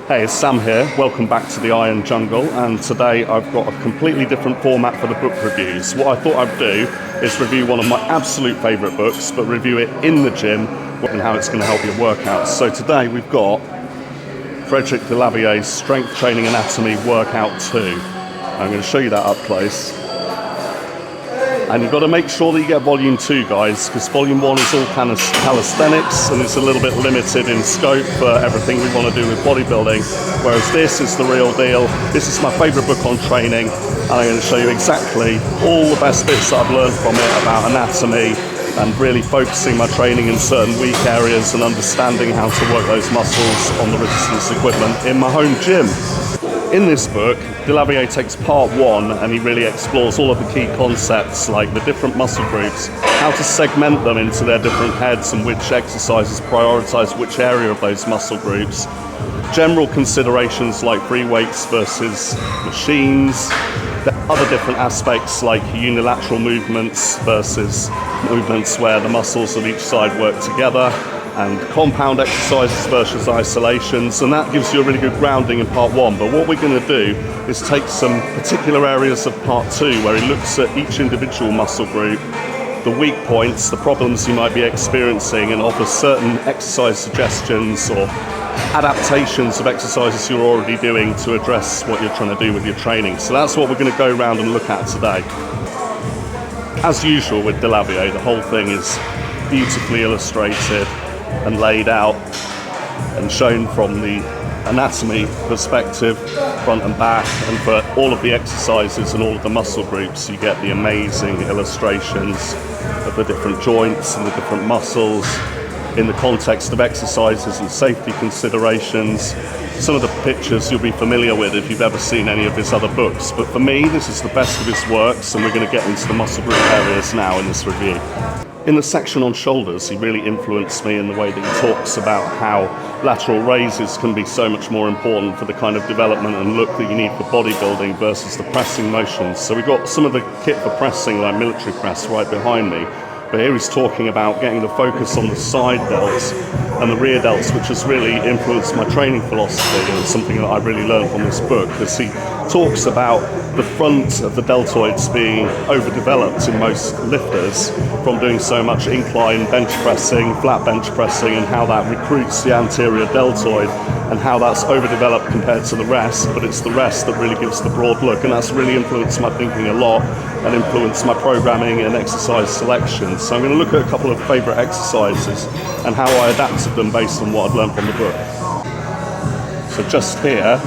Hey, it's Sam here. Welcome back to the Iron Jungle, and today I've got a completely different format for the book reviews. What I thought I'd do is review one of my absolute favourite books, but review it in the gym and how it's going to help your workouts. So today we've got Delavier's Strength Training Anatomy Workout 2. I'm going to show you that up close. And you've got to make sure that you get volume 2, guys, because volume 1 is all kind of calisthenics and it's a little bit limited in scope for everything we want to do with bodybuilding, whereas this is the real deal. This is my favourite book on training, and I'm going to show you exactly all the best bits that I've learned from it about anatomy and really focusing my training in certain weak areas and understanding how to work those muscles on the resistance equipment in my home gym. In this book, Delavier takes part 1 and he really explores all of the key concepts like the different muscle groups, how to segment them into their different heads and which exercises prioritise which area of those muscle groups, general considerations like free weights versus machines, other different aspects like unilateral movements versus movements where the muscles of each side work together, and compound exercises versus isolations, and that gives you a really good grounding in part 1. But what we're going to do is take some particular areas of part 2 where he looks at each individual muscle group, the weak points, the problems you might be experiencing, and offers certain exercise suggestions or adaptations of exercises you're already doing to address what you're trying to do with your training. So that's what we're going to go around and look at today. As usual with Delavier, the whole thing is beautifully illustrated and laid out and shown from the anatomy perspective, front and back, and for all of the exercises and all of the muscle groups you get the amazing illustrations of the different joints and the different muscles in the context of exercises and safety considerations. Some of the pictures you'll be familiar with if you've ever seen any of his other books, but for me this is the best of his works, and we're going to get into the muscle group areas now in this review. In the section on shoulders, he really influenced me in the way that he talks about how lateral raises can be so much more important for the kind of development and look that you need for bodybuilding versus the pressing motions. So we've got some of the kit for pressing, like military press, right behind me. But here he's talking about getting the focus on the side delts and the rear delts, which has really influenced my training philosophy, and something that I really learned from this book, because he talks about the front of the deltoids being overdeveloped in most lifters from doing so much incline bench pressing, flat bench pressing, and how that recruits the anterior deltoid and how that's overdeveloped compared to the rest, but it's the rest that really gives the broad look, and that's really influenced my thinking a lot and influenced my programming and exercise selection. So I'm going to look at a couple of favourite exercises and how I adapted them based on what I've learned from the book. So just here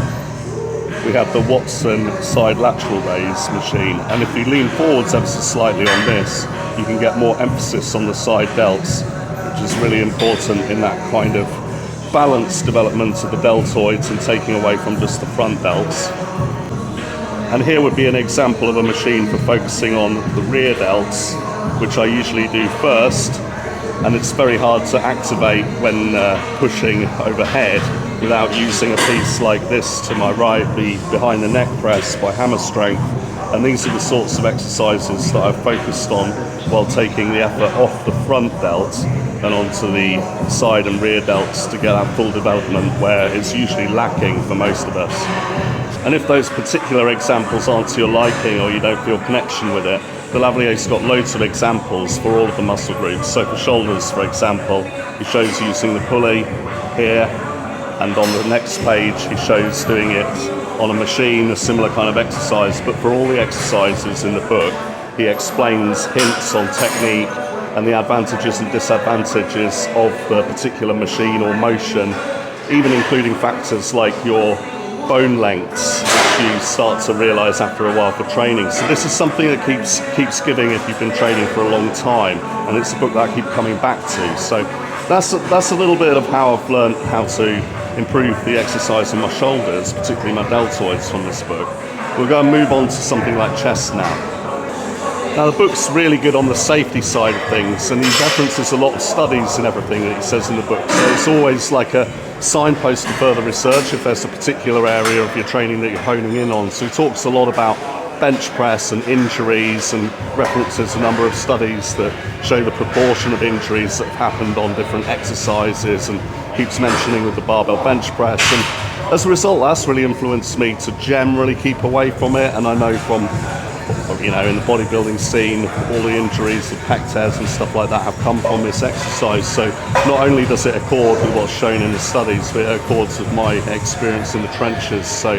we have the Watson side lateral raise machine, and if you lean forwards ever so slightly on this, you can get more emphasis on the side delts, which is really important in that kind of balanced development of the deltoids and taking away from just the front delts. And here would be an example of a machine for focusing on the rear delts, which I usually do first, and it's very hard to activate when pushing overhead without using a piece like this to my right, the behind the neck press by hammer strength. And these are the sorts of exercises that I've focused on while taking the effort off the front delt and onto the side and rear delts to get that full development where it's usually lacking for most of us. And if those particular examples aren't to your liking or you don't feel connection with it, Delavier's got loads of examples for all of the muscle groups. So for shoulders, for example, he shows using the pulley here, and on the next page he shows doing it on a machine, a similar kind of exercise. But for all the exercises in the book, he explains hints on technique and the advantages and disadvantages of the particular machine or motion, even including factors like your bone lengths, which you start to realise after a while for training. So this is something that keeps giving if you've been training for a long time, and it's a book that I keep coming back to. So that's a little bit of how I've learned how to improve the exercise in my shoulders, particularly my deltoids, from this book. We're going to move on to something like chest now. Now the book's really good on the safety side of things, and he references a lot of studies and everything that he says in the book, so it's always like a signpost to further research if there's a particular area of your training that you're honing in on. So he talks a lot about bench press and injuries, and references a number of studies that show the proportion of injuries that have happened on different exercises, and keeps mentioning with the barbell bench press. And as a result, that's really influenced me to generally keep away from it. And I know from, you know, in the bodybuilding scene, all the injuries, the pec tears and stuff like that have come from this exercise. So not only does it accord with what's shown in the studies, but it accords with my experience in the trenches. So,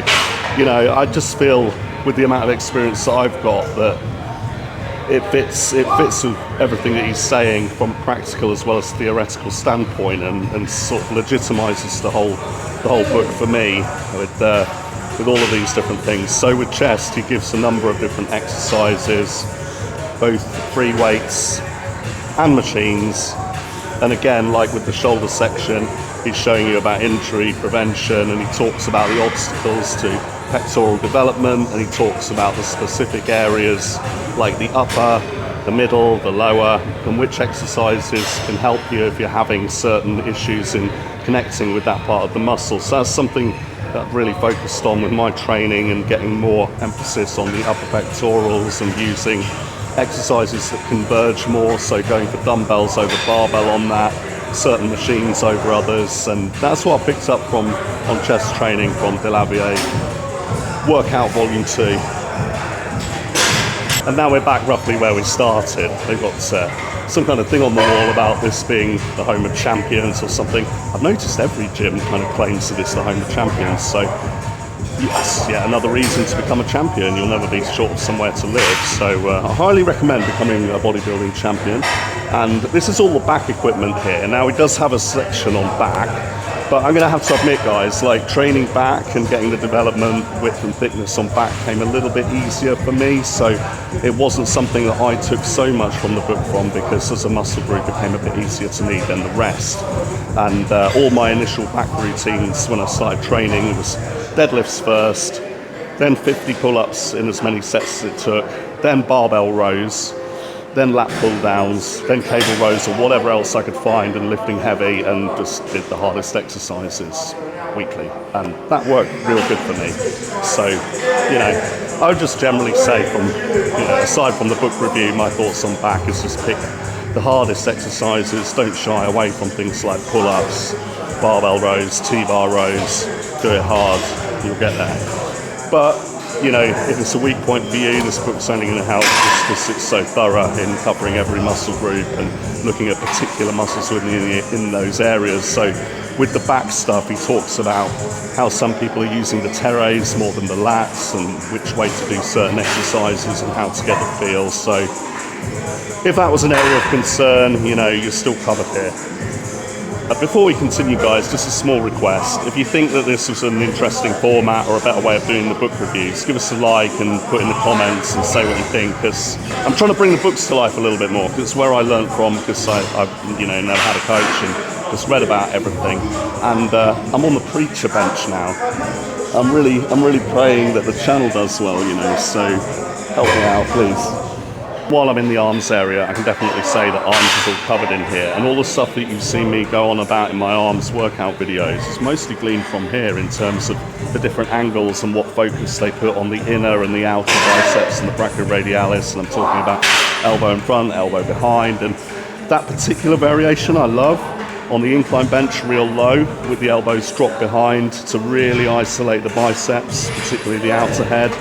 you know, I just feel with the amount of experience that I've got that it fits with everything that he's saying from a practical as well as theoretical standpoint, and sort of legitimizes the whole book for me with all of these different things. So with chest, he gives a number of different exercises, both free weights and machines. And again, like with the shoulder section, he's showing you about injury prevention, and he talks about the obstacles to pectoral development, and he talks about the specific areas like the upper, the middle, the lower, and which exercises can help you if you're having certain issues in connecting with that part of the muscle. So that's something that I've really focused on with my training, and getting more emphasis on the upper pectorals and using exercises that converge more, so going for dumbbells over barbell on that, certain machines over others. And that's what I picked up from on chest training from Delavier Workout Volume 2. And now we're back roughly where we started. They've got some kind of thing on the wall about this being the home of champions or something. I've noticed every gym kind of claims that it's the home of champions. So yes, yeah, another reason to become a champion. You'll never be short of somewhere to live. So I highly recommend becoming a bodybuilding champion. And this is all the back equipment here. Now, it does have a section on back, but I'm going to have to admit, guys, like training back and getting the development, width and thickness on back came a little bit easier for me. So it wasn't something that I took so much from the book from, because as a muscle group it became a bit easier to me than the rest. And all my initial back routines when I started training was deadlifts first, then 50 pull-ups in as many sets as it took, then barbell rows, then lat pull downs, then cable rows or whatever else I could find, and lifting heavy, and just did the hardest exercises weekly. And that worked real good for me. So, you know, I would just generally say, from, you know, aside from the book review, my thoughts on back is just pick the hardest exercises. Don't shy away from things like pull-ups, barbell rows, T-bar rows. Do it hard, you'll get there. But you know, if it's a weak point for you, this book's only going to help just because it's so thorough in covering every muscle group and looking at particular muscles in those areas. So with the back stuff, he talks about how some people are using the teres more than the lats, and which way to do certain exercises and how to get the feel. So if that was an area of concern, you know, you're still covered here. Before we continue, guys, just a small request. If you think that this was an interesting format or a better way of doing the book reviews, give us a like and put in the comments and say what you think, because I'm trying to bring the books to life a little bit more, because it's where I learned from, because I've you know, never had a coach and just read about everything. And I'm on the preacher bench now. I'm really praying that the channel does well, you know, so help me out, please. While I'm in the arms area, I can definitely say that arms is all covered in here, and all the stuff that you've seen me go on about in my arms workout videos is mostly gleaned from here, in terms of the different angles and what focus they put on the inner and the outer biceps and the brachioradialis. And I'm talking about elbow in front, elbow behind, and that particular variation I love. On the incline bench, real low, with the elbows dropped behind to really isolate the biceps, particularly the outer head.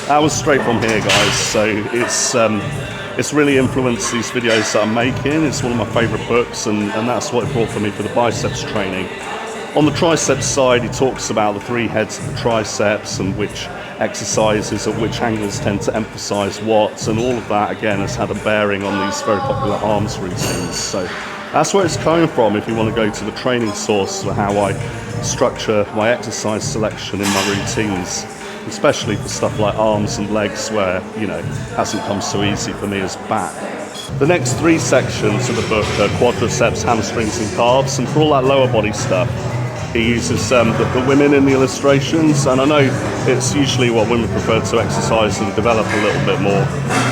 That was straight from here, guys. So it's really influenced these videos that I'm making. It's one of my favorite books, and that's what it brought for me for the biceps training. On the triceps side, he talks about the three heads of the triceps and which exercises or which angles tend to emphasize what, and all of that again has had a bearing on these very popular arms routines. So that's where it's coming from if you want to go to the training source for how I structure my exercise selection in my routines, especially for stuff like arms and legs, where, you know, it hasn't come so easy for me as back. The next three sections of the book are quadriceps, hamstrings and calves, and for all that lower body stuff, he uses the women in the illustrations, and I know it's usually what women prefer to exercise and develop a little bit more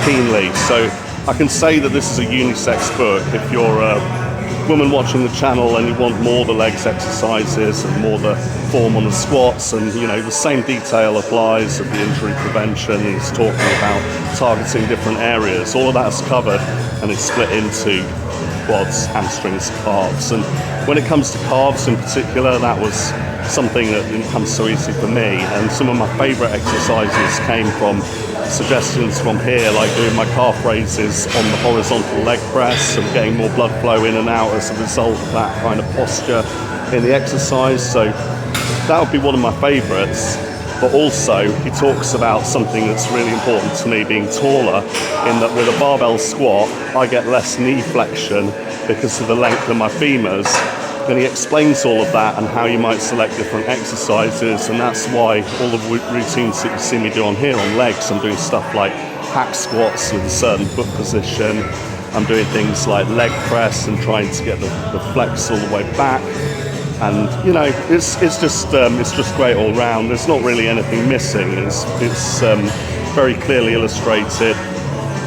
keenly. So I can say that this is a unisex book. If you're a woman watching the channel and you want more the legs exercises and more the form on the squats, and you know, the same detail applies of the injury prevention. He's talking about targeting different areas. All of that's covered, and it's split into quads, hamstrings, calves. And when it comes to calves in particular, that was something that didn't come so easy for me. And some of my favourite exercises came from suggestions from here, like doing my calf raises on the horizontal leg press and getting more blood flow in and out as a result of that kind of posture in the exercise. So that would be one of my favourites. But also he talks about something that's really important to me, being taller, in that with a barbell squat I get less knee flexion because of the length of my femurs. And he explains all of that and how you might select different exercises, and that's why all the routines that you see me do on here on legs, I'm doing stuff like hack squats with a certain foot position. I'm doing things like leg press and trying to get the flex all the way back. And you know, it's just great all round. There's not really anything missing. It's very clearly illustrated,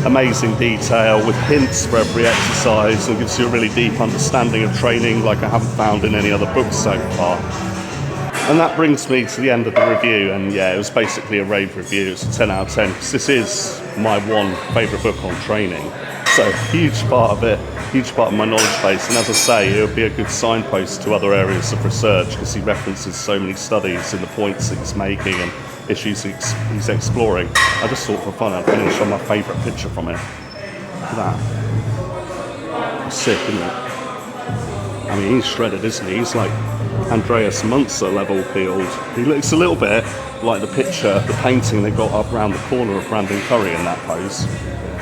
amazing detail with hints for every exercise, and gives you a really deep understanding of training like I haven't found in any other books so far. And that brings me to the end of the review. And yeah, it was basically a rave review. It's a 10 out of 10 because this is my one favourite book on training. So huge part of it, huge part of my knowledge base. And as I say, it would be a good signpost to other areas of research because he references so many studies in the points that he's making and issues he's exploring. I just thought for fun I'd finish on my favourite picture from it. Look at that. It's sick, isn't it? I mean, he's shredded, isn't he? He's like Andreas Munzer level build. He looks a little bit like the picture, the painting they got up around the corner of Brandon Curry in that pose.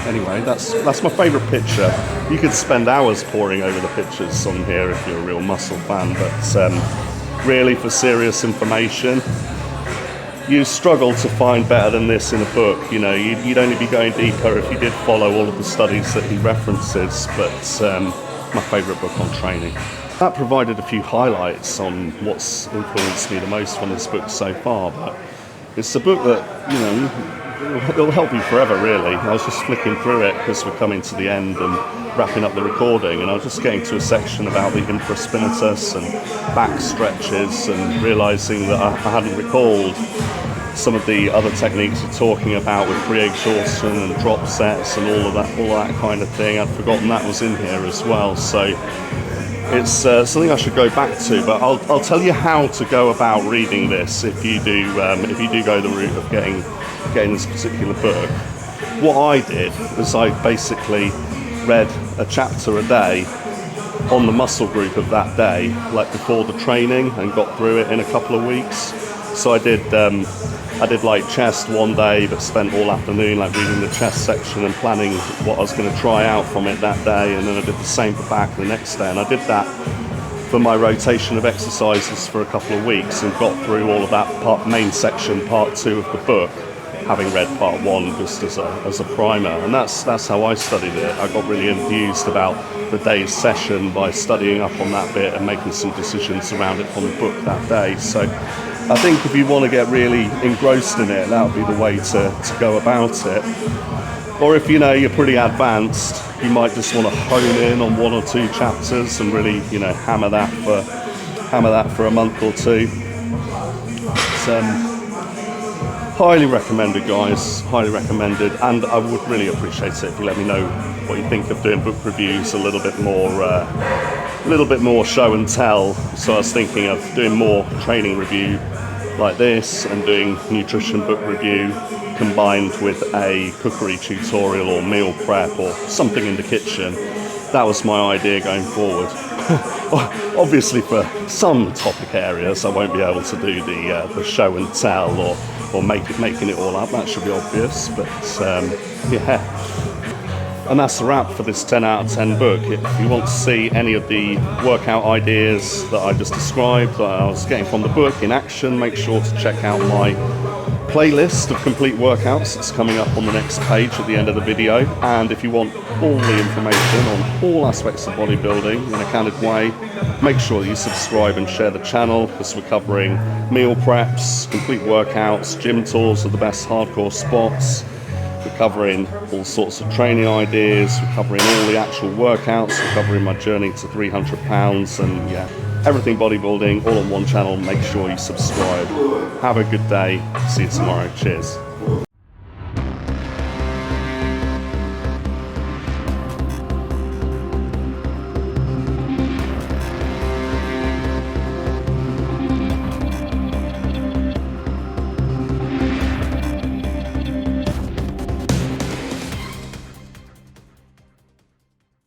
Anyway, that's my favourite picture. You could spend hours poring over the pictures on here if you're a real muscle fan, but really for serious information, you struggle to find better than this in a book. You know, you'd only be going deeper if you did follow all of the studies that he references, but my favourite book on training. That provided a few highlights on what's influenced me the most from this book so far, but it's a book that, you know, it'll help you forever, really. I was just flicking through it because we're coming to the end and wrapping up the recording, and I was just getting to a section about the infraspinatus and back stretches and realising that I hadn't recalled some of the other techniques you're talking about with pre-exhaustion and drop sets and all that kind of thing. I'd forgotten that was in here as well. So it's something I should go back to, but I'll tell you how to go about reading this if you do go the route of getting this particular book. What I did was I basically read a chapter a day on the muscle group of that day, like before the training, and got through it in a couple of weeks. So I did like chest one day, but spent all afternoon like reading the chest section and planning what I was going to try out from it that day, and then I did the same for back the next day, and I did that for my rotation of exercises for a couple of weeks and got through all of that main section, part 2 of the book, having read part 1 just as a primer. And that's how I studied it. I got really enthused about the day's session by studying up on that bit and making some decisions around it from the book that day. So I think if you want to get really engrossed in it, that would be the way to go about it. Or if you know you're pretty advanced, you might just want to hone in on 1 or 2 chapters and really, you know, hammer that for a month or 2. It's, highly recommended, guys, highly recommended, and I would really appreciate it if you let me know what you think of doing book reviews a little bit more show and tell. So I was thinking of doing more training review like this and doing nutrition book review combined with a cookery tutorial or meal prep or something in the kitchen. That was my idea going forward. Obviously for some topic areas I won't be able to do the show and tell or making it all up. That should be obvious, but yeah. And that's the wrap for this 10 out of 10 book. If you want to see any of the workout ideas that I just described that I was getting from the book in action, make sure to check out my playlist of complete workouts that's coming up on the next page at the end of the video. And if you want all the information on all aspects of bodybuilding in a candid way, make sure that you subscribe and share the channel, because we're covering meal preps, complete workouts, gym tours of the best hardcore spots. We're covering all sorts of training ideas, we're covering all the actual workouts, we're covering my journey to 300 pounds, and yeah, everything bodybuilding all on one channel. Make sure you subscribe. Have a good day. See you tomorrow. Cheers.